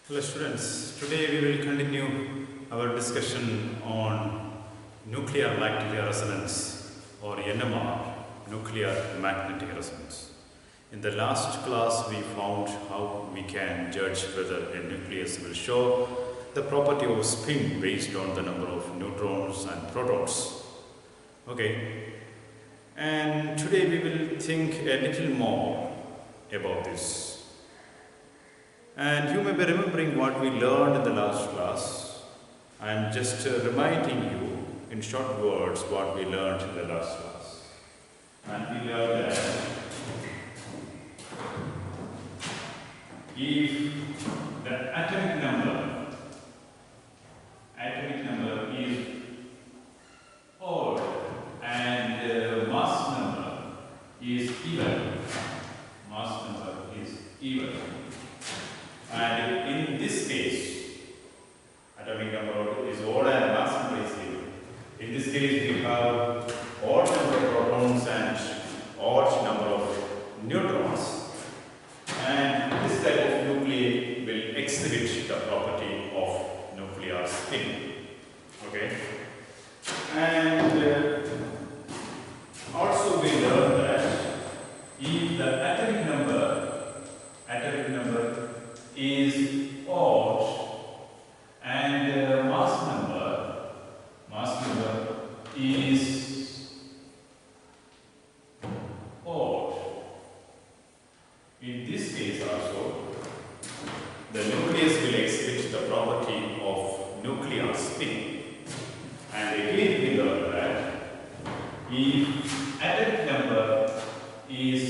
Hello students, today we will continue our discussion on nuclear magnetic resonance or NMR, nuclear magnetic resonance. In the last class we found how we can judge whether a nucleus will show the property of spin based on the number of neutrons and protons. Okay, and today we will think a little more about this. And you may be remembering what we learned in the last class. I am just reminding you in short words what we learned in the last class. And we learned that if the atomic number is odd and the mass number is even, and in this case, atomic number is odd and mass number is even. In this case, we have odd number of protons and odd number of neutrons. And this type of nuclei will exhibit the property of nuclear spin. Okay? And also we learned that if the atomic number is odd and mass number is odd. In this case also, the nucleus will exhibit the property of nuclear spin. And again we learned that if atomic number is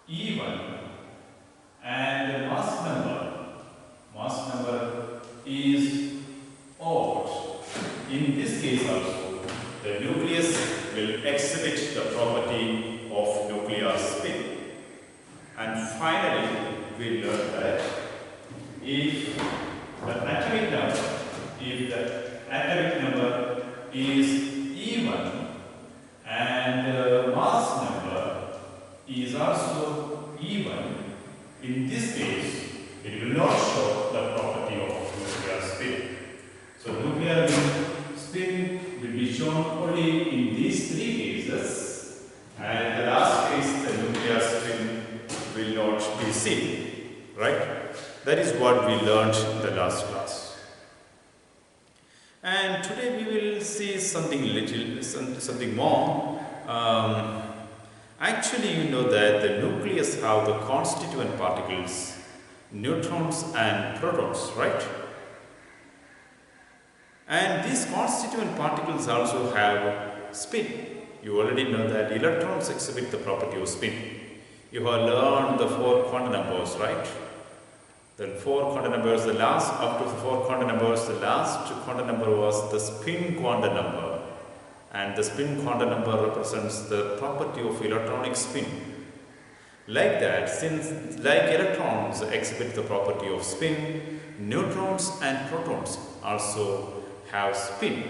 even and the mass number is odd, in this case also the nucleus will exhibit the property of nuclear spin. And finally we learned that if the atomic number is even and the mass number is also even, in this case, it will not show the property of nuclear spin. So, nuclear spin will be shown only in these three cases, and in the last case, the nuclear spin will not be seen. Right? That is what we learned in the last class. And today we will see something more. Actually, you know that the nucleus have the constituent particles, neutrons and protons, right? And these constituent particles also have spin. You already know that electrons exhibit the property of spin. You have learned the four quantum numbers, right? The four quantum numbers, up to the four quantum numbers, the last quantum number was the spin quantum number. And the spin quantum number represents the property of electronic spin. Like that, since like electrons exhibit the property of spin, neutrons and protons also have spin.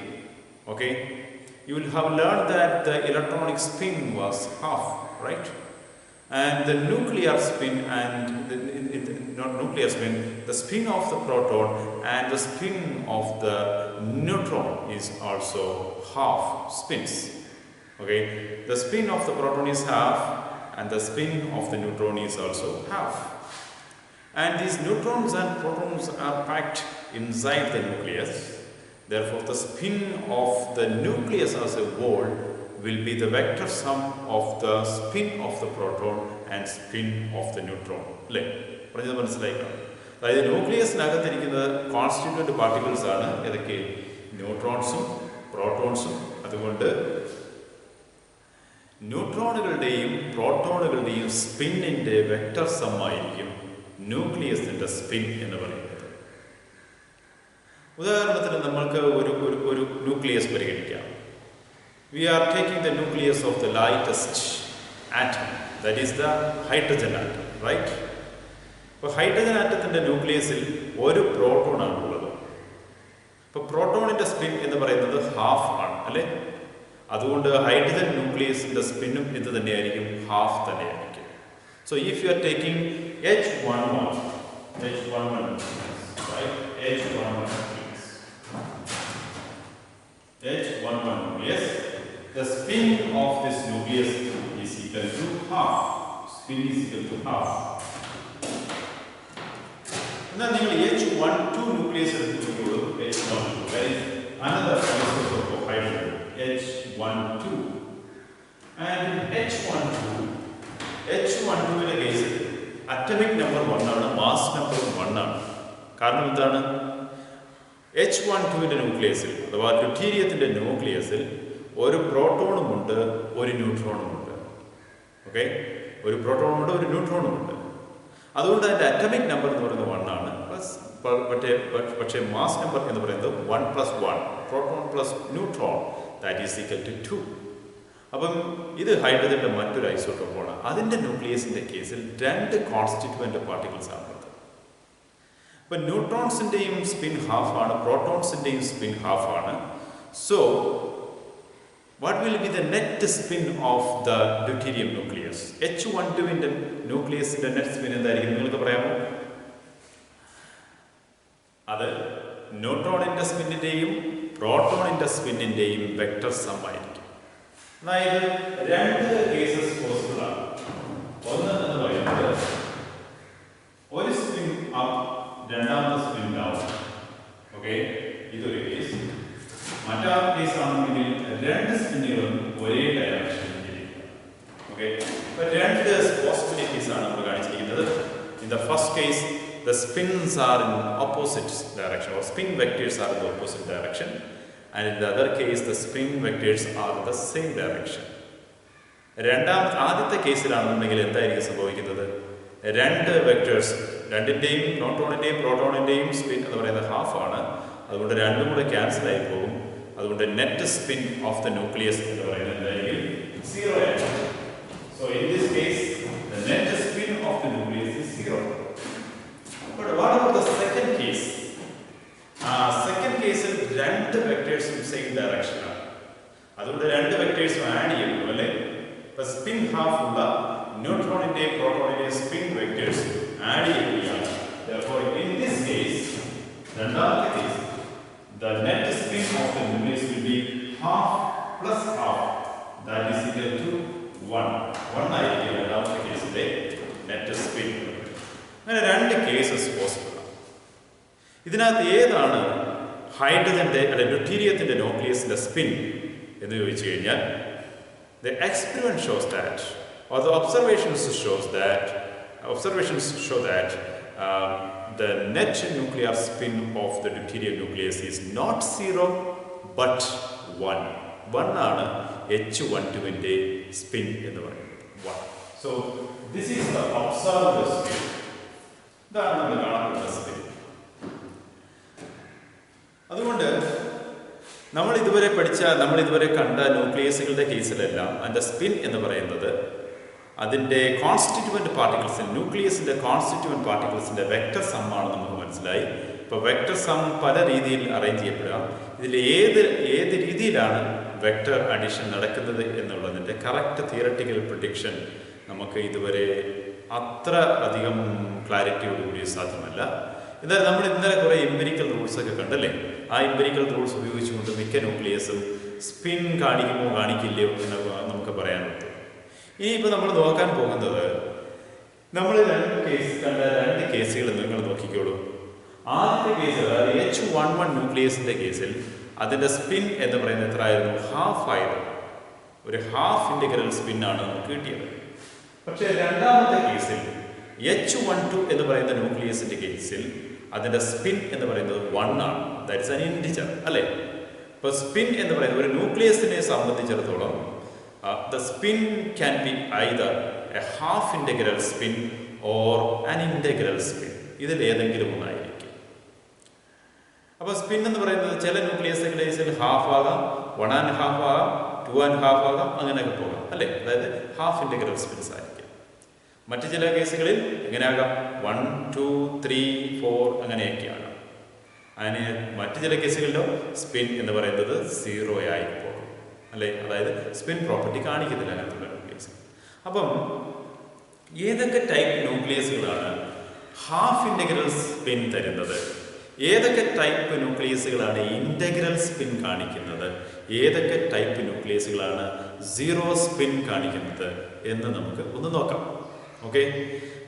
Okay? You will have learned that the electronic spin was half, right? And the nuclear spin and the spin of the proton and the spin of the neutron is also half spins. Okay, the spin of the proton is half and the spin of the neutron is also half. And these neutrons and protons are packed inside the nucleus. Therefore, the spin of the nucleus as a whole will be the vector sum of the spin of the proton and spin of the neutron. അതായത് ന്യൂക്ലിയസിനകത്തിരിക്കുന്ന constituent particles ആണ് ഏതൊക്കെ? ന്യൂട്രോൺസും പ്രോട്ടോൺസും. അതുകൊണ്ട് ന്യൂട്രോണുകളുടെയും പ്രോട്ടോണുകളുടെയും സ്പിന്നിൻ്റെ vector some ആയിരിക്കും ന്യൂക്ലിയസിൻ്റെ spin എന്ന് പറയുന്നത്. ഉദാഹരണത്തിന് നമ്മൾക്ക് ഒരു ന്യൂക്ലിയസ് പരിഗണിക്കാം. We are taking the nucleus of the lightest atom, that is the hydrogen atom, right? അപ്പോൾ ഹൈഡ്രജൻ ആറ്റത്തിൻ്റെ ന്യൂക്ലിയസിൽ ഒരു പ്രോട്ടോണാണ് ഉള്ളത്. അപ്പോൾ പ്രോട്ടോണിൻ്റെ സ്പിൻ എന്ന് പറയുന്നത് ഹാഫ് ആണ്, അല്ലേ? അതുകൊണ്ട് ഹൈഡ്രജൻ ന്യൂക്ലിയസിൻ്റെ സ്പിന്നും ഇത് തന്നെയായിരിക്കും, ഹാഫ് തന്നെയായിരിക്കും. So if you are taking H11 H11 right? H11 nucleus. H11 nucleus. The spin of this nucleus is equal to half. Spin is equal to half. Now, H12 nucleus is H12. There is another isotope of hydrogen, H12. And in H12 in the case, atomic number 1 ആണ്, mass number 1 ആണ്. കാരണം എന്താണ്? H12 ന്റെ ന്യൂക്ലിയസിൽ അഥവാ ഡ്യൂട്ടീരിയത്തിന്റെ ന്യൂക്ലിയസിൽ ഒരു പ്രോട്ടോണും ഉണ്ട്, ഒരു ന്യൂട്രോണും ഉണ്ട്. ഓക്കെ, ഒരു പ്രോട്ടോണും ഉണ്ട്, ഒരു ന്യൂട്രോണും ഉണ്ട്. അതുകൊണ്ട് അതിന്റെ അറ്റോമിക് നമ്പർ എന്ന് പറയുന്നത് 1 ആണ്. പക്ഷേ മാസ് നമ്പർ എന്ന് പറയുന്നത് 1 + 1 proton plus neutron that is equal to 2. അപ്പം ഇത് ഹൈഡ്രജന്റെ മറ്റൊരു ഐസോട്ടോപ്പാണ്. അതിന്റെ ന്യൂക്ലിയസിന്റെ കേസിൽ 2 കോൺസ്റ്റിറ്റ്യൂവന്റ് പാർട്ടിക്കിൾസ് ആണ് ഉള്ളത്. അപ്പം ന്യൂട്രോൺസിന്റെയും സ്പിൻ ഹാഫ് ആണ്, പ്രോട്ടോൺസിന്റെയും സ്പിൻ ഹാഫ് ആണ്. So what will be the net spin of the deuterium nucleus? H12 ന്റെ ന്യൂക്ലിയസിന്റെ നെറ്റ് സ്പിൻ എന്തായിരിക്കും നിങ്ങൾക്ക് പറയാമോ? അത് ന്യൂട്രോണിന്റെ സ്പിന്നിന്റെയും പ്രോട്ടോണിന്റെ സ്പിന്നിന്റെയും വെക്ടർ സം ആയിരിക്കും. അതായത് 2 കേസസ് പോസിബിൾ ആണ്. ഒന്ന് എന്ന് പറയുന്നത് ഒരു സ്പിൻ അപ്പ്, രണ്ടാമത്തെ സ്പിൻ ഡൗൺ. ഓക്കെ, ഇതൊരു കേസ്. മറ്റൊരു കേസ് ആണെങ്കിൽ 2 സ്പിന്നുകളും ഒരേ ഡയറക്ഷനിൽ തിരിക്കുക. ഓക്കെ, അപ്പോൾ 2 പോസിബിലിറ്റീസ് ആണ് നമ്മൾ കാണിച്ചിരിക്കുന്നത്. In the first case the spins are in opposite direction, or spin vectors are in the opposite direction, and in the other case the spin vectors are in the same direction. ആദ്യത്തെ കേസിലാണെന്നുണ്ടെങ്കിൽ എന്തായിരിക്കും സംഭവിക്കുന്നത്? 2 vectors, രണ്ടിൻ്റെയും ന്യൂട്രോണിൻ്റെയും പ്രോട്ടോണിൻ്റെയും spin എന്ന് പറയുന്നത് half ആണ്. അതുകൊണ്ട് രണ്ടും കൂടെ ക്യാൻസൽ ആയി പോകും. അതുകൊണ്ട് net spin of the nucleus എന്ന് പറയുന്നത് എന്തായിരിക്കും? 0 ആയിരിക്കും. So in this case the net spin of the nucleus is 0. But what about the second case? Second case is 2 vectors in same direction. അതുകൊണ്ട് 2 vectors ആഡ് ചെയ്യുന്നു അല്ലേ? അപ്പോൾ spin half ഉള്ള ന്യൂട്രോണിന്റെ പ്രോട്ടോണിന്റെ spin vectors add ചെയ്യുകയാണ്. Therefore in this case, രണ്ടാമത്തെ case, the net spin of the nucleus will be half plus half, that is equal to 1. 1 ആയിരിക്കും രണ്ടാമത്തെ കേസിലെ നെറ്റ് സ്പിൻ. അങ്ങനെ 2 കേസസ് പോസിബിൾ ആണ്. ഇതിനകത്ത് ഏതാണ് ഹൈഡ്രജന്റെ അല്ലെങ്കിൽ ഡ്യൂട്ടീരിയത്തിന്റെ ന്യൂക്ലിയസിന്റെ സ്പിൻ എന്ന് ചോദിച്ചു കഴിഞ്ഞാൽ, the experiment shows that, or the observations show that the net nuclear spin of the deuterium nucleus is not 0 but 1. 1 ആണ് H12 ന്റെ സ്പിൻ എന്ന് പറയുന്നത്. 1. So this is the observed spin. ഇതാണ് നമ്മൾ കാണുന്ന സ്പിൻ. അതുകൊണ്ട് നമ്മൾ ഇതുവരെ കണ്ട ന്യൂക്ലിയസുകളുടെ കേസിലെല്ലാം അതിൻ്റെ സ്പിൻ എന്ന് പറയുന്നത് അതിൻ്റെ കോൺസ്റ്റിറ്റ്യൂവൻറ്റ് പാർട്ടിക്കിൾസിൽ, ന്യൂക്ലിയസിൻ്റെ കോൺസ്റ്റിറ്റ്യൂവൻറ്റ് പാർട്ടിക്കിൾസിൻ്റെ വെക്ടർ സം ആണ് നമുക്ക് മനസ്സിലായി. ഇപ്പോൾ വെക്ടർ സം പല രീതിയിൽ അറേഞ്ച് ചെയ്യപ്പെടുക. ഇതിൽ ഏത് രീതിയിലാണ് വെക്ടർ അഡിഷൻ നടക്കുന്നത് എന്നുള്ളതിൻ്റെ കറക്റ്റ് തിയററ്റിക്കൽ പ്രിഡിക്ഷൻ നമുക്ക് ഇതുവരെ അത്ര അധികം ക്ലാരിറ്റിയോടുകൂടി സാധ്യമല്ല. എന്തായാലും നമ്മൾ ഇന്നലെ കുറേ എംപിരിക്കൽ റൂൾസ് ഒക്കെ കണ്ടല്ലേ? ആ എംപിരിക്കൽ റൂൾസ് ഉപയോഗിച്ചുകൊണ്ട് മിക്ക ന്യൂക്ലിയസും സ്പിൻ കാണിക്കുമോ കാണിക്കില്ലയോ എന്ന് നമുക്ക് പറയാൻ പറ്റും. ഇനിയിപ്പോൾ നമ്മൾ നോക്കാൻ പോകുന്നത്, നമ്മൾ 2 കേസുകൾ നിങ്ങൾ നോക്കിക്കോളൂ. ആദ്യത്തെ കേസ്, അതായത് H11 ന്യൂക്ലിയസിൻ്റെ കേസിൽ അതിൻ്റെ സ്പിൻ എന്ന് പറയുന്നത് എത്രയായിരുന്നു? ഹാഫ് ആയിരുന്നു. ഒരു ഹാഫ് ഇൻ്റഗ്രൽ സ്പിന്നാണ് നമുക്ക് കിട്ടിയത്. പക്ഷേ രണ്ടാമത്തെ കേസിൽ H12 എന്ന് പറയുന്ന ന്യൂക്ലിയസിൻ്റെ കേസിൽ അതിൻ്റെ സ്പിൻ എന്ന് പറയുന്നത് 1 ആണ്. ദാറ്റ്സ് ആൻ ഇൻറ്റിജർ അല്ലേ? ഇപ്പോൾ സ്പിൻ എന്ന് പറയുന്നത് ഒരു ന്യൂക്ലിയസിനെ സംബന്ധിച്ചിടത്തോളം the spin can be either a half integral spin or an integral spin. ഇതിൽ ഏതെങ്കിലും ഒന്നായിരിക്കും. അപ്പോൾ സ്പിൻ എന്ന് പറയുന്നത് ചില ന്യൂക്ലിയസുകളുടെ കേസിൽ ഹാഫ് ആകാം, 1.5 ആകാം, 2.5 ആകാം, അങ്ങനെയൊക്കെ പോകാം അല്ലേ? അതായത് ഹാഫ് ഇൻ്റഗ്രൽ സ്പിൻസ് ആയിരിക്കും. മറ്റു ചില കേസുകളിൽ എങ്ങനെയാകാം? 1, 2, 3, 4 അങ്ങനെയൊക്കെയാണ്. അതിന് മറ്റു ചില കേസുകളിലോ സ്പിൻ എന്ന് പറയുന്നത് 0 ആയിരിക്കും അല്ലേ? അതായത് സ്പിൻ പ്രോപ്പർട്ടി കാണിക്കുന്നില്ല അങ്ങനത്തെ ന്യൂക്ലിയസ്. അപ്പം ഏതൊക്കെ ടൈപ്പ് ന്യൂക്ലിയസുകളാണ് ഹാഫ് ഇൻ്റഗ്രൽ സ്പിൻ തരുന്നത്? ഏതൊക്കെ ടൈപ്പ് ന്യൂക്ലിയസുകളാണ് ഇൻ്റഗ്രൽ സ്പിൻ കാണിക്കുന്നത്, ഏതൊക്കെ ടൈപ്പ് ന്യൂക്ലിയസുകളാണ് സീറോ സ്പിൻ കാണിക്കുന്നത് എന്ന് നമുക്ക് ഒന്ന് നോക്കാം. ഓക്കെ,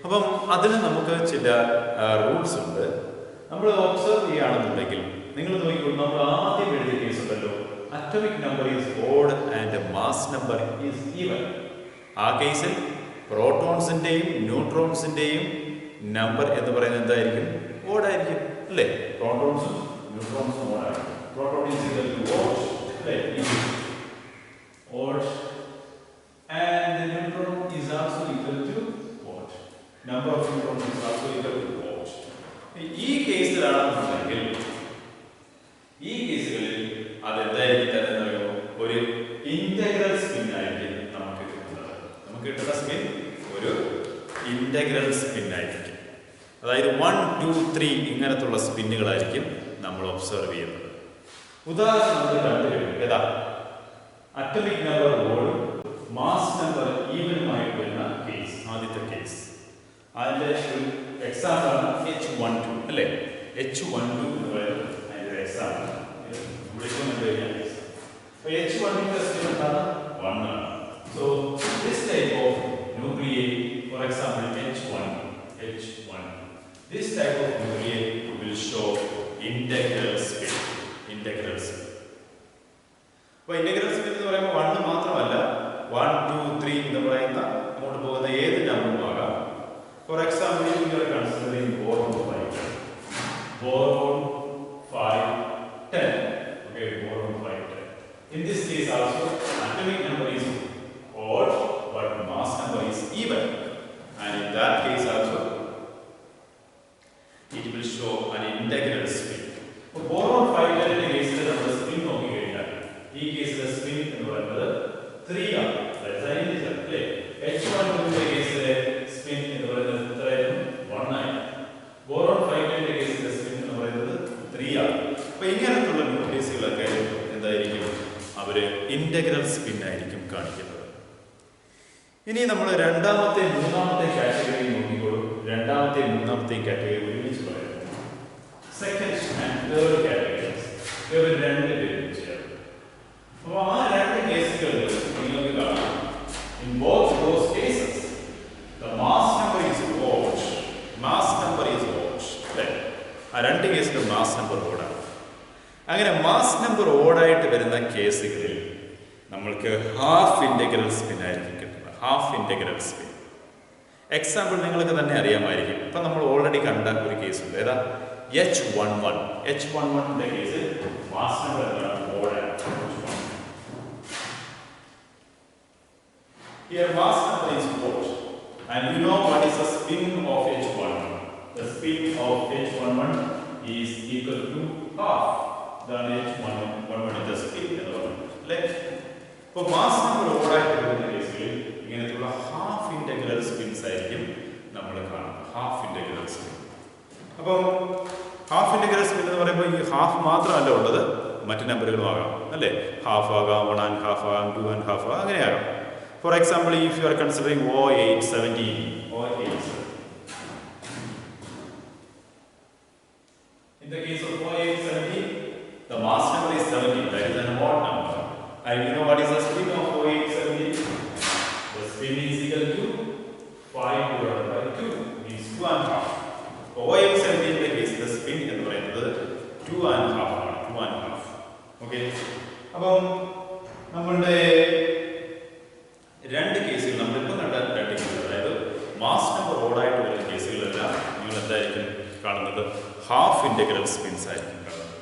അപ്പം അതിന് നമുക്ക് ചില റൂൾസ് ഉണ്ട്. നമ്മൾ ഒബ്സർവ് ചെയ്യുകയാണെന്നുണ്ടെങ്കിൽ നിങ്ങൾ നോക്കിക്കോളൂ, നമ്മൾ ആദ്യം എഴുതിയ കേസ് ഉണ്ടല്ലോ, atomic number is odd and mass number is even. ആ കേസിൽ പ്രോട്ടോൺസിൻ്റെയും ന്യൂട്രോൺസിൻ്റെയും നമ്പർ എന്ന് പറയുന്നത് എന്തായിരിക്കും? ഓഡായിരിക്കും അല്ലേ? പ്രോട്ടോൺസും ന്യൂട്രോൺസും ഓഡായിരിക്കും. Proton is equal to odd അല്ലേ? Odd and neutron is also equal to odd. Number of neutrons is also equal to odd. ഈ കേസിലാണെന്നുണ്ടെങ്കിൽ ഈ കേസുകളിൽ അതെന്തായിരിക്കും തരുന്നതോ ഒരു ഇന്റഗ്രൽ സ്പിൻ ആയിരിക്കും നമുക്ക് കിട്ടുന്നത്. നമുക്ക് കിട്ടുന്ന സ്പിൻ ഒരു ഇന്റഗ്രൽ സ്പിൻ ആയിരിക്കും. അതായത് 1, 2, 3 ഇങ്ങനത്തുള്ള സ്പിന്നുകളായിരിക്കും നമ്മൾ ഒബ്സർവ് ചെയ്യുന്നത്. ഉദാഹരണത്തിന് രണ്ടുപേരും ഏതാ അറ്റോമിക് നമ്പർ ഓടും മാസ് നമ്പർ ഈവനുമായി വരുന്ന കേസ്, ആദ്യത്തെ കേസ്. അതിൻ്റെ ഒരു എക്സാമ്പിൾ ആണ് H12 അല്ലേ? H12 എന്ന് പറയുന്നത് അതിൻ്റെ ഒരു എക്സാമ്പിൾ. H1 സ്പിൻ എന്താണ്? 1 ആണ്. So this type of nuclei, for example H1, this type of nuclei will show integral spin. അപ്പോൾ ഇന്റഗ്രൽ സ്പിൻ എന്ന് പറയുമ്പോൾ 1 മാത്രമല്ല, 1, 2, 3 എന്ന് പറയുന്ന അങ്ങോട്ട് പോകുന്ന ഏത് നമ്പറും ആകാം. For example you are considering boron 5, 5, 10. Okay, boron 5, 10. In this case also atomic number is odd but mass number is even, and in that case also it will show an integral spin. So boron 5 ന്റെ കേസിൽ നമ്മൾ spin നോക്കിക്കഴിഞ്ഞാൽ ഈ കേസിലെ spin എന്ന് പറയുന്നത് 3 ആണ്. അല്ലേ? H12 ന്റെ കേസിലെ സ്പിൻ എന്ന് പറയുന്നത് എത്രയായിരുന്നു? 1 ആയിരുന്നു. ബോറോൺ 5 ന്റെ കേസിലെ സ്പിൻ എന്ന് പറയുന്നത് 3 ആണ്. അപ്പോൾ ഇങ്ങനത്തുള്ള ന്യൂക്ലിയസുകളൊക്കെ എന്തായിരിക്കും? അവർ ഇന്റഗ്രൽ സ്പിൻ ആയിരിക്കും കാണിക്കുന്നത്. ഇനി നമ്മൾ രണ്ടാമത്തെ മൂന്നാമത്തെ കാറ്റഗറി നോക്കിക്കോളൂ. രണ്ടാമത്തെ മൂന്നാമത്തെ കാറ്റഗറി ഒരുമിച്ച് പറയുന്നത് സെക്കൻഡ് ആൻഡ് തേർഡ് കാറ്റഗറീസ്. ഇവർ രണ്ട് പേരും ചേർന്ന്. അപ്പോൾ ആ രണ്ട് കേസുകളിൽ നിങ്ങൾക്ക് കാണാം, in both those cases the mass number is odd. അല്ലേ? ആ രണ്ട് കേസിലും മാസ് നമ്പർ ഓഡാണ്. അങ്ങനെ മാസ് നമ്പർ ഓഡായിട്ട് വരുന്ന കേസുകളിൽ നമ്മൾക്ക് ഹാഫ് ഇൻ്റഗ്രൽ സ്പിൻ ആയിരിക്കും കിട്ടുന്നത്. ഹാഫ് ഇൻ്റഗ്രൽ സ്പിൻ എക്സാമ്പിൾ നിങ്ങൾക്ക് തന്നെ അറിയാമായിരിക്കും. ഇപ്പം നമ്മൾ ഓൾറെഡി കണ്ട ഒരു കേസുണ്ട്. ഏതാ? H11ന്റെ കേസിൽ മാസ് നമ്പർ എന്താണ്? ഓഡാണ്. Here mass number is odd, and you know what is the spin of H11? The spin of H11 is equal to half the H11 is the spin. So mass number ഓഡായിട്ട് വരുന്ന കേസുകളിൽ ഇങ്ങനത്തെയുള്ള half integral spins ആയിരിക്കും നമ്മൾ കാണുന്നത്. Half integral spin. അപ്പം half integral spin എന്ന് പറയുമ്പോൾ ഈ half മാത്രമല്ല ഉള്ളത്, മറ്റ് നമ്പറുകളും ആകാം അല്ലേ? ഹാഫ് ആകാം, 1 and half ആകാം, 2 and half ആകാം, അങ്ങനെ ആകാം. For example, if you are considering O817, in the case of O817, the mass number is 17. That is an odd number. And you know what is the spin of O817? The spin is equal to 5 divided by 2, means 2 and half. O817 ന്റെ case the spin എന്ന് പറയുന്നത് 2 and half ആണ്. 2 and half. Okay. അപ്പം നമ്മളുടെ രണ്ട് കേസുകൾ നമ്മളിപ്പോൾ കണ്ട രണ്ട് കേസുകൾ, അതായത് മാസ് നമ്പർ ഓഡായിട്ട് വരുന്ന കേസുകളെല്ലാം നിങ്ങൾ എന്തായിരിക്കും കാണുന്നത്? ഹാഫ് ഇൻ്റഗ്രൽ സ്പിൻസ് ആയിരിക്കും കാണുന്നത്.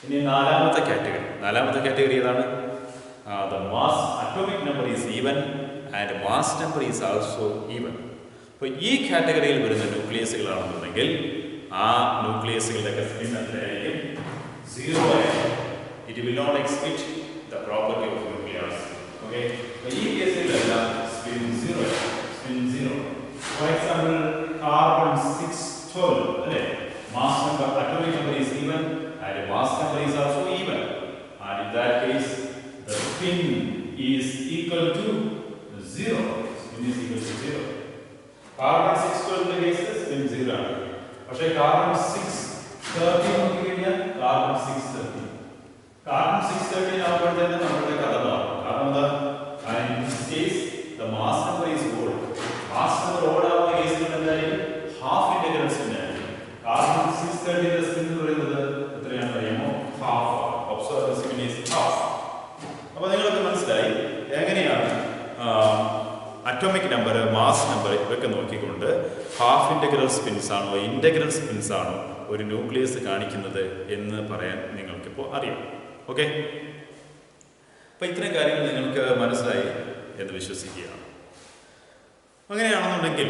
ഇനി നാലാമത്തെ കാറ്റഗറി ഏതാണ്? The mass atomic number is even and mass number is also even. അപ്പോൾ ഈ കാറ്റഗറിയിൽ വരുന്ന ന്യൂക്ലിയസുകളാണെന്നുണ്ടെങ്കിൽ ആ ന്യൂക്ലിയസുകളുടെ സ്പിൻ എത്രയായിരിക്കും? 0 ആയിരിക്കും. It will not exhibit the property of nucleus. Okay, ഈ കേസിലെല്ലാം സ്പിൻ 0. ഫോർ എക്സാമ്പിൾ കാർബൺ 612 അല്ലേ? Mass number atomic number is even and mass number is also even, and in that case the spin is equal to 0. Carbon 612 ന്റെ കേസിൽ spin 0 ആണ്. പക്ഷേ carbon 613 നോക്കിക്കഴിഞ്ഞാൽ carbon 613. Carbon 613 ആവുമ്പോഴത്തേന് നമ്മുടെ കഥ മാറും. കാരണം എന്താ? In this case, the mass number is odd. Mass number odd ആവുന്ന കേസിൽ എന്തായിരിക്കും? ഹാഫ് ഇന്റഗ്രൽ സ്പിൻ ആയിരിക്കും. കാർബൺ 613 സ്പിൻ എന്ന് പറയുന്നത് എത്രയാണെന്ന് അറിയാമോ? Half. Observe the spin is half. അപ്പോൾ നിങ്ങൾക്ക് മനസ്സിലായി എങ്ങനെയാണ് അറ്റോമിക് നമ്പർ, മാസ് നമ്പർ ഇവയൊക്കെ നോക്കിക്കൊണ്ട് ഹാഫ് ഇന്റഗ്രൽ സ്പിൻസ് ആണോ ഇന്റഗ്രൽ സ്പിൻസ് ആണോ ഒരു ന്യൂക്ലിയസ് കാണിക്കുന്നത് എന്ന് പറയാൻ നിങ്ങൾക്കിപ്പോൾ അറിയാം. ഓക്കെ, അപ്പോൾ ഇത്രയും കാര്യങ്ങൾ നിങ്ങൾക്ക് മനസ്സിലായി എന്ന് വിശ്വസിക്കുകയാണ്. അങ്ങനെയാണെന്നുണ്ടെങ്കിൽ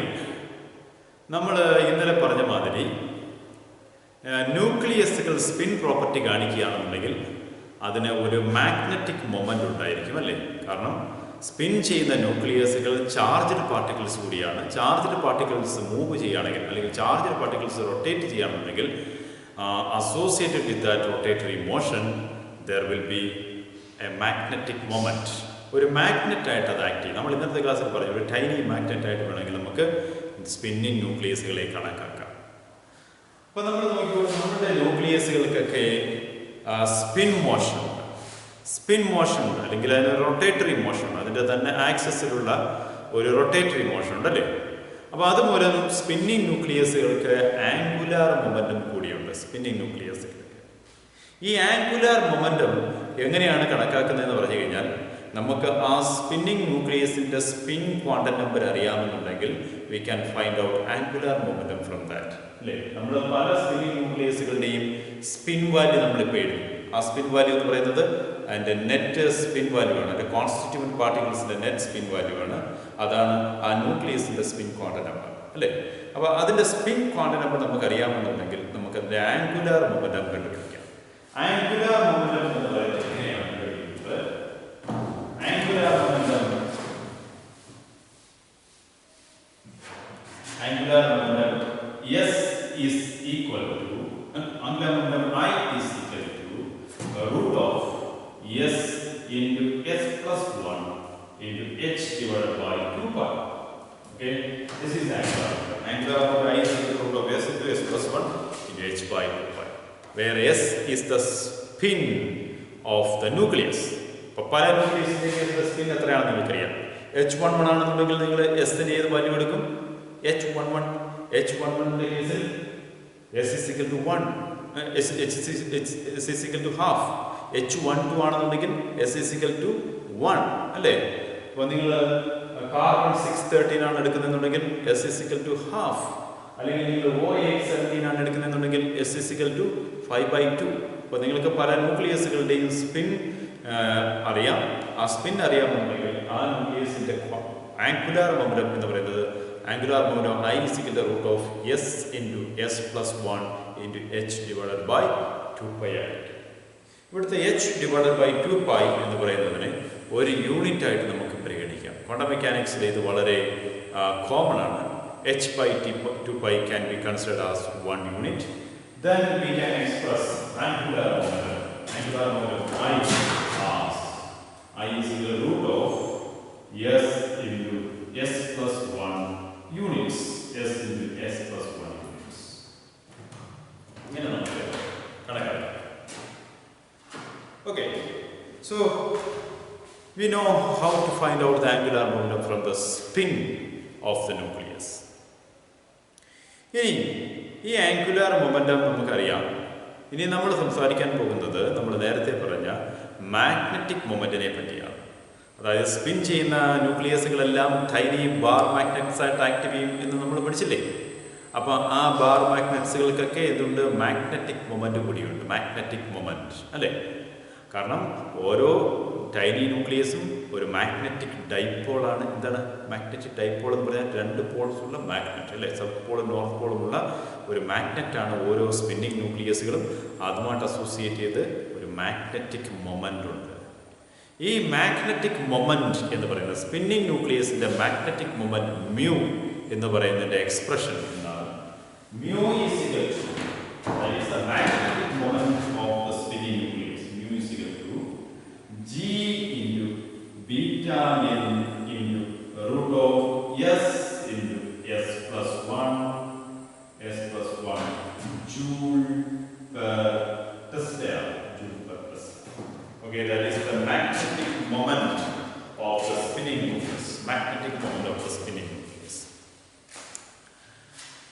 നമ്മൾ ഇന്നലെ പറഞ്ഞ മാതിരി ന്യൂക്ലിയസുകൾ സ്പിൻ പ്രോപ്പർട്ടി കാണിക്കുകയാണെന്നുണ്ടെങ്കിൽ അതിന് ഒരു മാഗ്നറ്റിക് മൊമെന്റ് ഉണ്ടായിരിക്കും അല്ലേ? കാരണം സ്പിൻ ചെയ്യുന്ന ന്യൂക്ലിയസുകൾ ചാർജ്ഡ് പാർട്ടിക്കിൾസ് കൂടിയാണ്. ചാർജ്ഡ് പാർട്ടിക്കിൾസ് മൂവ് ചെയ്യുകയാണെങ്കിൽ അല്ലെങ്കിൽ ചാർജ്ഡ് പാർട്ടിക്കിൾസ് റൊട്ടേറ്റ് ചെയ്യുകയാണെന്നുണ്ടെങ്കിൽ associated with that rotatory motion there will be A magnetic moment. ഒരു മാഗ്നറ്റ് ആയിട്ട് അത് ആക്ട് ചെയ്യും. നമ്മൾ ഇന്നത്തെ ക്ലാസ്സിൽ പറഞ്ഞു ഒരു ടൈനി മാഗ്നറ്റ് ആയിട്ട് വേണമെങ്കിൽ നമുക്ക് സ്പിന്നിങ് ന്യൂക്ലിയസുകളെ കണക്കാക്കാം. അപ്പോൾ നമ്മൾ നോക്കിയാൽ നമ്മുടെ ന്യൂക്ലിയസുകൾക്കൊക്കെ സ്പിൻ മോഷൻ ഉണ്ട്. സ്പിൻ മോഷൻ ഉണ്ട്, അല്ലെങ്കിൽ അതിന് റൊട്ടേറ്ററി മോഷൻ ഉണ്ട്. അതിൻ്റെ തന്നെ ആക്സസിലുള്ള ഒരു റൊട്ടേറ്ററി മോഷൻ ഉണ്ട് അല്ലേ? അപ്പോൾ അതുമൂലം സ്പിന്നിങ് ന്യൂക്ലിയസുകൾക്ക് ആംഗുലാർ മൊമെൻറ്റം കൂടിയുണ്ട്. സ്പിന്നിങ് ന്യൂക്ലിയസുകൾക്ക് ഈ ആംഗുലാർ മൊമെൻറ്റം എങ്ങനെയാണ് കണക്കാക്കുന്നതെന്ന് പറഞ്ഞു കഴിഞ്ഞാൽ നമുക്ക് ആ സ്പിന്നിങ് ന്യൂക്ലിയസിൻ്റെ സ്പിൻ ക്വാണ്ടം നമ്പർ അറിയാമെന്നുണ്ടെങ്കിൽ we can find out angular momentum from that അല്ലേ? നമ്മൾ പല സ്പിന്നിങ് ന്യൂക്ലിയസുകളുടെയും സ്പിൻ വാല്യൂ നമ്മളിപ്പോൾ എഴുതും. ആ സ്പിൻ വാല്യൂ എന്ന് പറയുന്നത് അതിൻ്റെ നെറ്റ് സ്പിൻ വാല്യൂ ആണ്. അതിൻ്റെ കോൺസ്റ്റിറ്റ്യൂവൻറ്റ് പാർട്ടിക്കിൾസിൻ്റെ നെറ്റ് സ്പിൻ വാല്യൂ ആണ്. അതാണ് ആ ന്യൂക്ലിയസിൻ്റെ സ്പിൻ ക്വാണ്ടം നമ്പർ അല്ലേ? അപ്പോൾ അതിൻ്റെ സ്പിൻ ക്വാണ്ടം നമ്പർ നമുക്ക് അറിയാമെന്നുണ്ടെങ്കിൽ നമുക്ക് അതിൻ്റെ ആംഗുലാർ മൊമെൻറ്റം കണ്ടുപിടിക്കാം. ആംഗുലാർ മൊമെൻറ്റം എന്ന് പറയുന്നത് എങ്ങനെയാണ് കണ്ടുപിടിക്കുന്നത്? Angular momentum S is equal to angular momentum I is equal to root of S into S plus 1 into H divided by 2 pi. Okay, this is angular momentum. Angular momentum I is equal to root of S into S plus 1 into H by 2 pi, where S is the spin of the nucleus. ഇപ്പോൾ പല ന്യൂക്ലിയസിൻ്റെ spin എത്രയാണെന്ന് നിങ്ങൾക്കറിയാം. H11 ആണെന്നുണ്ടെങ്കിൽ നിങ്ങൾ എസിന് ഏത് value എടുക്കും? H11 കേസിൽ S is equal to 1, S is equal to half. H12 ആണെന്നുണ്ടെങ്കിൽ S is equal to 1 അല്ലേ? അപ്പോൾ നിങ്ങൾ കാർബൺ 613 ആണ് എടുക്കുന്നതെന്നുണ്ടെങ്കിൽ S is equal to half. അല്ലെങ്കിൽ നിങ്ങൾ OH17 ആണ് എടുക്കുന്നതെന്നുണ്ടെങ്കിൽ S is equal to 5/2. അപ്പോൾ നിങ്ങൾക്ക് പല ന്യൂക്ലിയസുകളുടെയും സ്പിൻ അറിയാം. ആ സ്പിൻ അറിയാമെന്നുണ്ടെങ്കിൽ ആ ന്യൂക്ലിയസിൻ്റെ ആംഗുലാർ മൊമെൻറ്റം എന്ന് പറയുന്നത് angular momentum I is equal to the root of S into S plus 1 into H divided by 2 pi ആയിരിക്കും. ഇവിടുത്തെ H divided by 2 pi എന്ന് പറയുന്നതിനെ ഒരു യൂണിറ്റ് ആയിട്ട് നമുക്ക് പരിഗണിക്കാം. ക്വാണ്ടം മെക്കാനിക്സിൽ ഇത് വളരെ കോമൺ ആണ്. H by 2 pi can be considered as 1 unit. Then we can express angular momentum. Angular momentum I is equal to the root of S into S plus 1 units. S into S plus 1 units. ഇങ്ങനെ നമുക്ക് കണക്കാക്കാം. Okay, so we know how to find out the angular momentum from the spin of the nucleus. ഇനി ഈ angular momentum നമുക്കറിയാം. ഇനി നമ്മൾ സംസാരിക്കാൻ പോകുന്നത് നമ്മൾ നേരത്തെ പറഞ്ഞ മാഗ്നറ്റിക് മൊമെൻറ്റിനെ പറ്റിയാണ്. അതായത് സ്പിൻ ചെയ്യുന്ന ന്യൂക്ലിയസുകളെല്ലാം ടൈനി ബാർ മാഗ്നറ്റ്സ് ആയിട്ട് ആക്ട് ചെയ്യും എന്ന് നമ്മൾ പഠിച്ചില്ലേ? അപ്പോൾ ആ ബാർ മാഗ്നറ്റ്സുകൾക്കൊക്കെ എന്തുണ്ട്? മാഗ്നറ്റിക് മൊമെൻറ്റ് കൂടിയുണ്ട്. മാഗ്നറ്റിക് മൊമെൻറ്റ് അല്ലേ? കാരണം ഓരോ ടൈനി ന്യൂക്ലിയസും ഒരു മാഗ്നറ്റിക് ഡൈപോളാണ്. എന്താണ് മാഗ്നറ്റിക് ഡൈപോൾ എന്ന് പറഞ്ഞാൽ 2 പോൾസ് ഉള്ള മാഗ്നറ്റ് അല്ലേ? സൗത്ത് പോളും നോർത്ത് പോളുമുള്ള ഒരു മാഗ്നറ്റാണ് ഓരോ സ്പിന്നിങ് ന്യൂക്ലിയസുകളും. അതുമായിട്ട് അസോസിയേറ്റ് ചെയ്ത് ഒരു മാഗ്നറ്റിക് മൊമെൻ്റ് ഉണ്ട്. ഈ മാഗ്നറ്റിക് മൊമെൻ്റ് എന്ന് പറയുന്നത് സ്പിന്നിങ് ന്യൂക്ലിയസിൻ്റെ മാഗ്നറ്റിക് മൊമെൻ്റ് മ്യൂ എന്ന് പറയുന്നതിൻ്റെ എക്സ്പ്രഷൻ എന്നാണ്. Mu is equal to that is the magnetic moment of the spinning nucleus. Mu is equal to G into beta n into root of S into S plus 1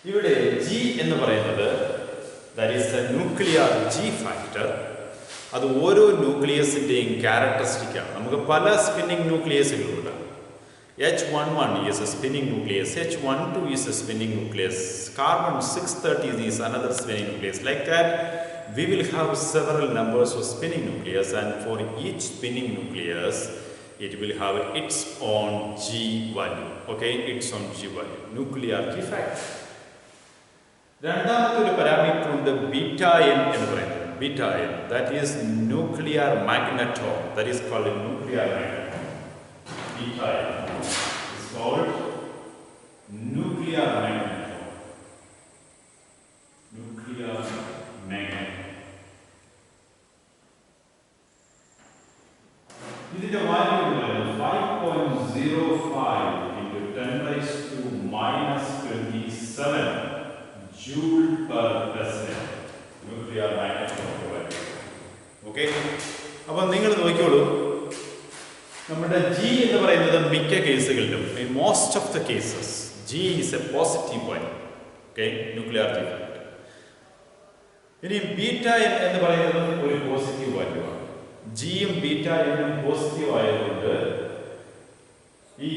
ഇവിടെ G എന്ന് പറയുന്നത് that is the nuclear G factor. അത് ഓരോ ന്യൂക്ലിയസിൻ്റെയും characteristic ആണ്. നമുക്ക് പല spinning ന്യൂക്ലിയസുകളുണ്ട്. H11 is a spinning nucleus, H12 is a spinning nucleus, carbon 630 is another spinning nucleus. Like that, we will have several numbers of spinning nucleus, and for each spinning nucleus, it will have its own G value. Okay, its own G value. Nuclear G factor. രണ്ടാമത്തെ ഒരു parameter ഉണ്ട് beta N എന്ന് പറയുന്നത്. Beta N, that is nuclear magneton, that is called nuclear magneton. Beta N is called nuclear magnetron. Nuclear magneton. ഇതിന്റെ value എന്ന് പറയുന്നത് 5.05 into 10 raised to minus 27 joule per pascal. Nuclear magnetron value. Okay? അപ്പോൾ നിങ്ങൾ നോക്കിക്കോളൂ, നമ്മുടെ G എന്ന് പറയുന്നത് മിക്ക കേസുകളിലും, in most of the cases, G is a positive value. Okay? Nuclear G factor. ഇനി ബീറ്റ എൻ എന്ന് പറയുന്നത് ഒരു പോസിറ്റീവ് വാല്യൂ ആണ്. ജിയും ബീറ്റ എന്നും പോസിറ്റീവ് ആയതുകൊണ്ട് ഈ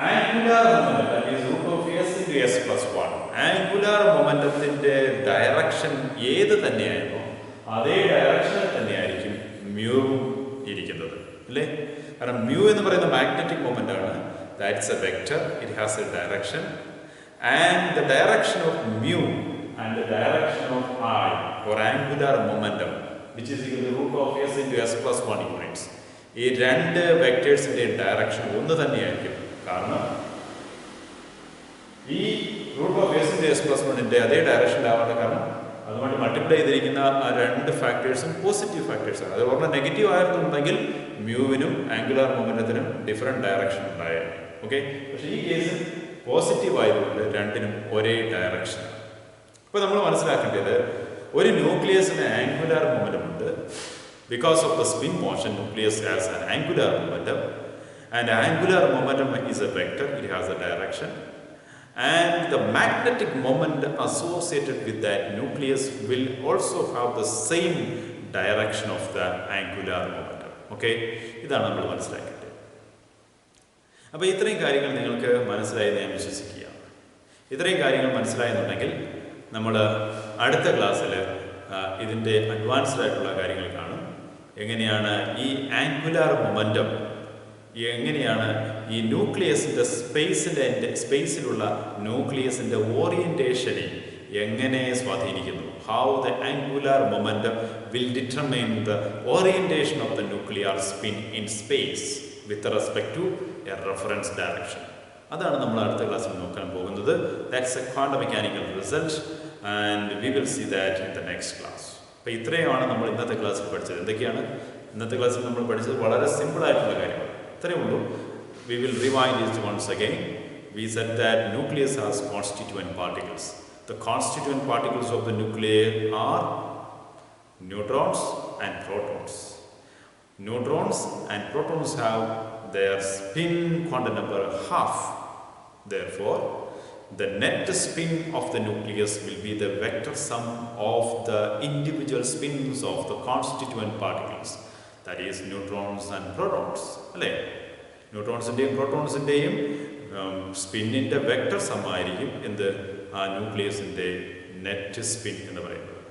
angular momentum, that is root of s into s plus 1, angular മൊമെന്റത്തിന്റെ ഡയറക്ഷൻ ഏത് തന്നെയായിരുന്നു അതേ ഡയറക്ഷനിൽ തന്നെയായിരിക്കും മ്യൂ ഇരിക്കുന്നത്, അല്ലേ? കാരണം മ്യൂ എന്ന് പറയുന്ന മാഗ്നറ്റിക് മൊമെന്റ് ആണ്. That's A vector, it has A direction, and the direction of mu and the direction of I or angular momentum, which is equal to root of s into s plus 1 units. ഈ രണ്ട് വെക്ടേഴ്സിന്റെ direction ഒന്ന് തന്നെയായിരിക്കും. കാരണം ഈ root of S into s plus 1ന്റെ അതേ ഡയറക്ഷനിലാവാത്ത കാരണം അതുകൊണ്ട് മൾട്ടിപ്ലൈ ചെയ്തിരിക്കുന്ന ആ രണ്ട് ഫാക്ടേഴ്സും പോസിറ്റീവ് ഫാക്ടേഴ്സാണ്. അത് പറഞ്ഞാൽ നെഗറ്റീവ് ആയിരുന്നുണ്ടെങ്കിൽ മ്യൂവിനും ആംഗുലാർ മൊമെന്റത്തിനും ഡിഫറെൻറ്റ് ഡയറക്ഷൻ ഉണ്ടായിരുന്നു. ഓക്കെ, പക്ഷേ ഈ കേസിൽ പോസിറ്റീവ് ആയതുകൊണ്ട് രണ്ടിനും ഒരേ ഡയറക്ഷനാണ്. ഇപ്പോൾ നമ്മൾ മനസ്സിലാക്കേണ്ടത് ഒരു ന്യൂക്ലിയസിന് ആംഗുലാർ മൊമെന്റം ഉണ്ട്. Because of the spin motion, nucleus has an angular momentum, and angular momentum is A vector, it has A direction. And the magnetic moment associated with that nucleus will also have the same direction of the angular momentum. Okay, ഇതാണ് നമ്മൾ മനസ്സിലാക്കേണ്ടത്. അപ്പോൾ ഇത്രയും കാര്യങ്ങൾ നിങ്ങൾക്ക് മനസ്സിലായെന്ന് ഞാൻ വിശ്വസിക്കുകയാണ്. ഇത്രയും കാര്യങ്ങൾ മനസ്സിലായെന്നുണ്ടെങ്കിൽ നമ്മൾ അടുത്ത ക്ലാസ്സിൽ ഇതിൻ്റെ അഡ്വാൻസ്ഡ് ആയിട്ടുള്ള കാര്യങ്ങൾ കാണും. എങ്ങനെയാണ് ഈ ആംഗുലാർ മൊമെന്റം, എങ്ങനെയാണ് ഈ ന്യൂക്ലിയസിൻ്റെ സ്പേസിലുള്ള ന്യൂക്ലിയസിൻ്റെ ഓറിയൻറ്റേഷനെ എങ്ങനെ സ്വാധീനിക്കുന്നു. How the angular momentum will determine the orientation of the nuclear spin in space with respect to a reference direction. അതാണ് നമ്മൾ അടുത്ത ക്ലാസ്സിൽ നോക്കാൻ പോകുന്നത്. That's a quantum mechanical result and we will see that in the next class. അപ്പോൾ ഇത്രയുമാണ് നമ്മൾ ഇന്നത്തെ ക്ലാസ്സിൽ പഠിച്ചത്. എന്തൊക്കെയാണ് ഇന്നത്തെ ക്ലാസ്സിൽ നമ്മൾ പഠിച്ചത്? വളരെ സിമ്പിളായിട്ടുള്ള കാര്യങ്ങൾ. ഇത്രയേ ഉള്ളൂ. We will rewind it once again. We said that nucleus has constituent particles. The constituent particles of the nucleus are neutrons and protons. Neutrons and protons have their spin quantum number half. Therefore, the net spin of the nucleus will be the vector sum of the individual spins of the constituent particles. That is neutrons and protons. അല്ലേ? ന്യൂട്രോൺസിൻ്റെയും പ്രോട്ടോൺസിൻ്റെയും സ്പിന്നിൻ്റെ vector സമായിരിക്കും എന്ത് ആ ന്യൂക്ലിയസിൻ്റെ net spin എന്ന് പറയുന്നത്.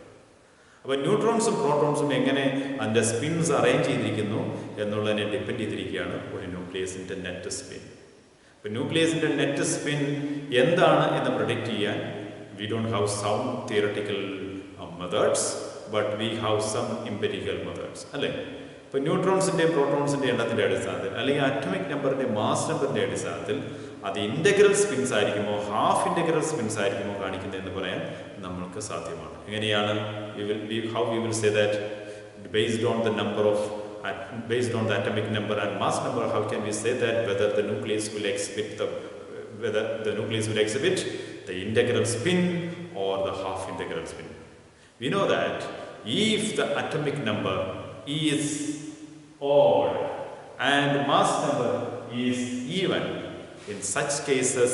അപ്പോൾ ന്യൂട്രോൺസും പ്രോട്ടോൺസും എങ്ങനെ അതിൻ്റെ sphinx arrange ചെയ്തിരിക്കുന്നു എന്നുള്ളതിനെ ഡിപ്പെൻഡ് ചെയ്തിരിക്കുകയാണ് ഒരു ന്യൂക്ലിയസിൻ്റെ നെറ്റ് സ്പിൻ. അപ്പോൾ ന്യൂക്ലിയസിൻ്റെ നെറ്റ് സ്പിൻ എന്താണ് എന്ന് പ്രഡിക്റ്റ് ചെയ്യാൻ we don't have some theoretical methods, but we have some empirical methods, അല്ലേ? ഇപ്പോൾ ന്യൂട്രോൺസിൻ്റെയും പ്രോട്ടോൺസിൻ്റെ എണ്ണത്തിൻ്റെ അടിസ്ഥാനത്തിൽ അല്ലെങ്കിൽ അറ്റോമിക് നമ്പറിൻ്റെ മാസ് നമ്പറിൻ്റെ അടിസ്ഥാനത്തിൽ അത് ഇൻ്റഗ്രൽ സ്പിൻസ് ആയിരിക്കുമോ ഹാഫ് ഇൻ്റഗ്രൽ സ്പിൻസ് ആയിരിക്കുമോ കാണിക്കുന്നതെന്ന് പറയാൻ നമ്മൾക്ക് സാധ്യമാണ്. എങ്ങനെയാണ്? how we will say that based on the atomic number and mass number, how can we say that whether the nucleus will exhibit the integral spin or the half integral spin? We know that if the atomic number is odd and mass number is even, in such cases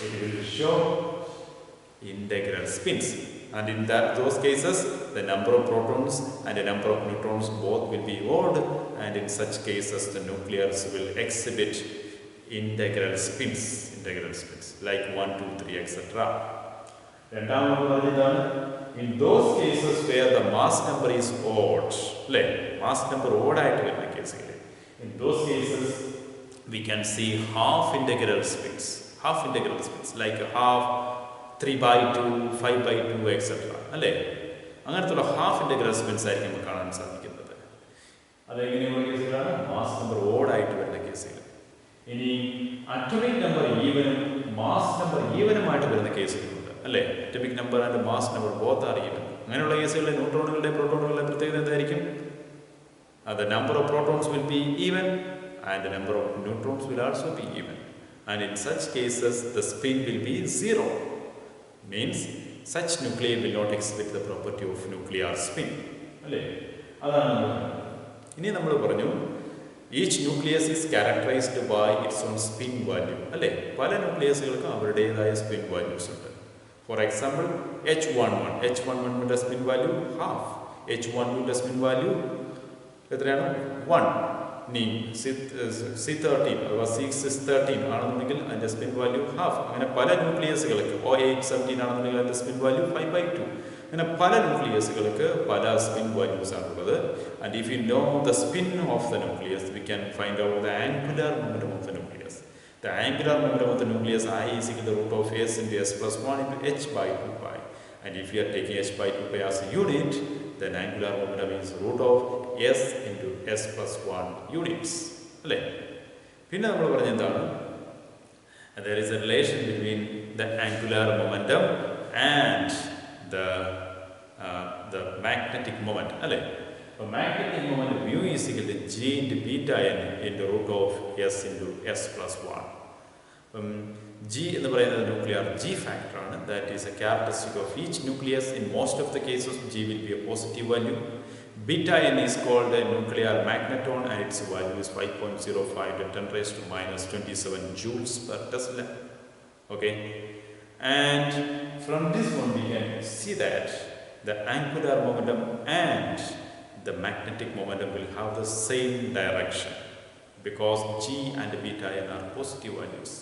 it will show integral spins. And in those cases, the number of protons and the number of neutrons both will be odd, and in such cases, the nuclears will exhibit integral spins, like 1, 2, 3, etc. In those cases where the mass number is odd, mass number odd, in those cases, we can see half integral spins, like half, 3 by 2, 5 by 2, etc. അങ്ങനത്തുള്ള half integral spins ആയിരിക്കും നമുക്ക് കാണാൻ സാധിക്കുന്നത്. അതെങ്ങനെയുള്ള കേസുകളാണ്? Mass number ഓഡായിട്ട് വരുന്ന കേസുകൾ. ഇനി atomic number ഈവനും mass number ഈവനുമായിട്ട് വരുന്ന കേസുകളുണ്ട്. Atomic number and mass number both are even. അങ്ങനെയുള്ള കേസുകളിൽ ന്യൂട്രോണുകളുടെ പ്രോട്ടോണുകളുടെ പ്രത്യേകത എന്തായിരിക്കും? The number of protons will be even and the number of neutrons will also be even. And in such cases, the spin will be 0. Means such nuclei will not exhibit the property of nuclear spin. ഇനി നമ്മൾ പറഞ്ഞു, each nucleus is characterized by its own spin value. പല ന്യൂക്ലിയസുകൾക്കും അവരുടേതായ spin values ഉണ്ട്. For example H11 spin value half, H12 spin value എത്രയാണ്? 1. ഇനി C13 അഥവാ C13 ആണെന്നുണ്ടെങ്കിൽ അതിൻ്റെ സ്പിൻ വാല്യൂ ഹാഫ്. അങ്ങനെ പല ന്യൂക്ലിയസുകൾക്ക് O817 ആണെന്നുണ്ടെങ്കിൽ അതിൻ്റെ സ്പിൻ വാല്യൂ 5/2. അങ്ങനെ പല ന്യൂക്ലിയസുകൾക്ക് പല സ്പിൻ വാല്യൂസ് ആണുള്ളത്. And if you know the spin of the nucleus, V can find out the angular momentum of the nucleus. The angular momentum of the nucleus I is equal to the root of s into s plus 1 into h by 2 pi. And if you are taking h by 2 pi as a unit, then angular momentum is root of s into s plus 1 units. പിന്നെ നമ്മൾ പറഞ്ഞ എന്താണ്? There is a relation between the angular momentum and the magnetic moment. So magnetic moment mu is equal to g into beta n into root of s into s plus 1. G എന്ന് പറയുന്നത് nuclear G factor ആണ്. That is a characteristic of each nucleus. In most of the cases, G will be a positive value. Beta n is called a nuclear magneton and its value is 5.05 to 10 raised to minus 27 joules per Tesla. Okay, and from this one we can see that the angular momentum and the magnetic momentum will have the same direction because G and beta n are positive values.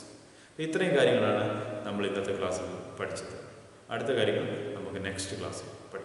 ഇത്രയും കാര്യങ്ങളാണ് നമ്മൾ ഇന്നത്തെ ക്ലാസ്സിൽ പഠിച്ചത്. അടുത്ത കാര്യങ്ങൾ നമുക്ക് next ക്ലാസ്സിൽ പഠിക്കാം.